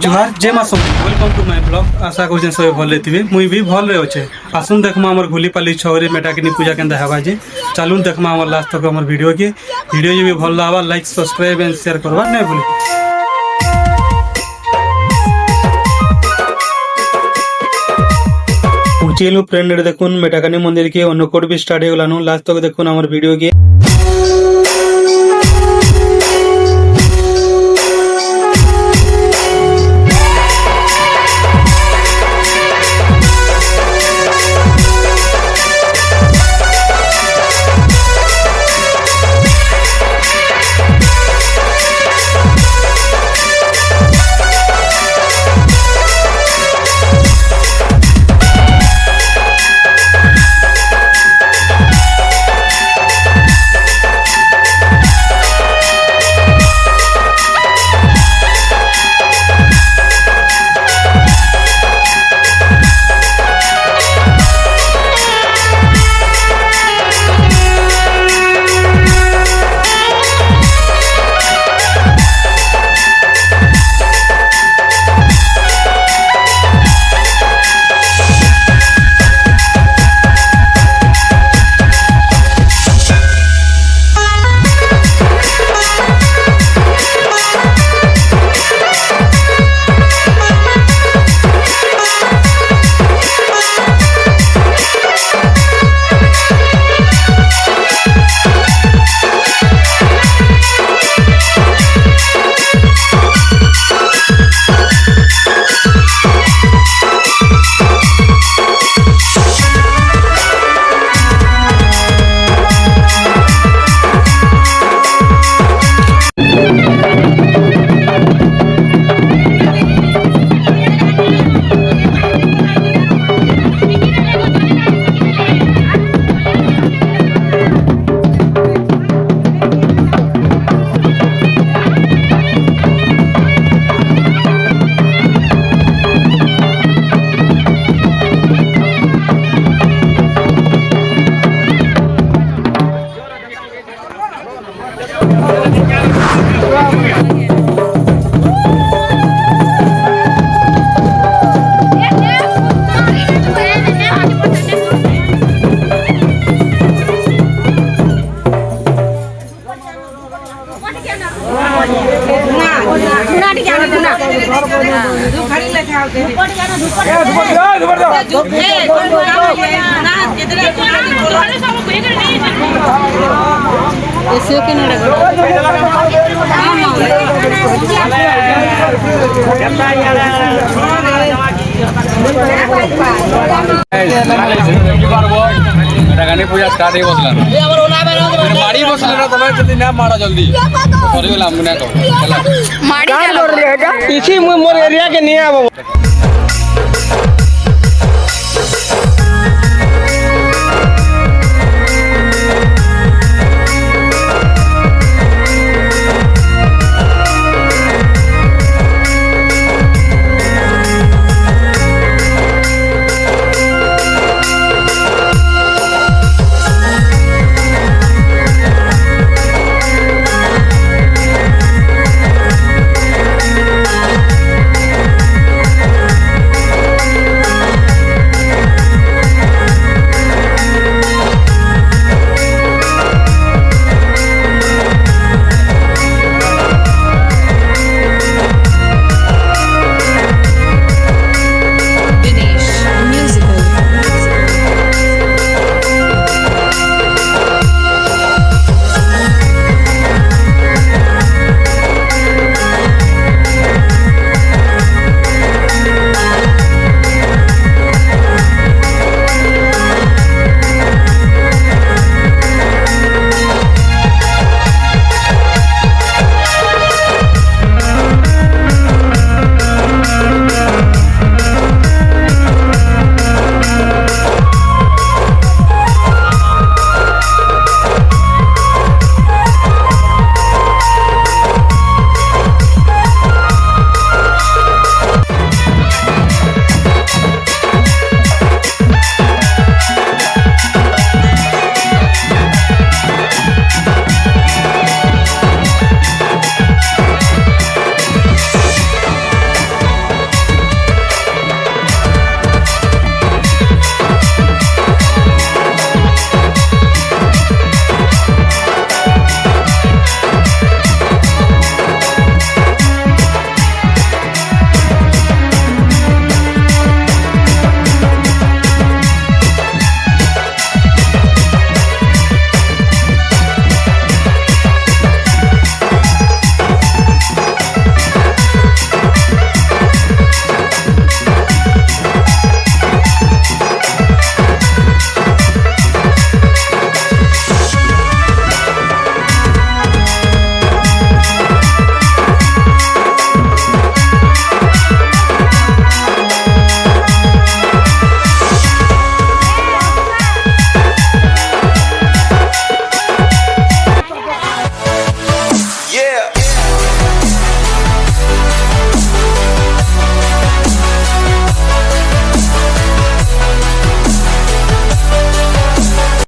जुहार जय माँ समझ वेलकम टू माय ब्लॉग। आशा कर सब भले थे मुई भी भल रे अच्छे। आसुन देखमा हमर घुलीपाली छौरी मेटाकिनी पूजा केंदा हेबा जे चलून देखमा हमर लास्ट तक हमर वीडियो जो भी भल लावा लाइक सब्सक्राइब एंड शेयर करवा नहीं भूली। पहुँचेलु फ्रेंड देखुन मेटाकानी मंदिर के अन्नकूट भी स्टार्ट हो गलानु। लास्ट तक देखुन हमर वीडियो के। पूजा स्टार्ट हो बसला माड़ी बसला तबे जल्दी ना मारा जल्दी सरी वाला हमने ना कहो माड़ी इसी मोर एरिया के नहीं आबो।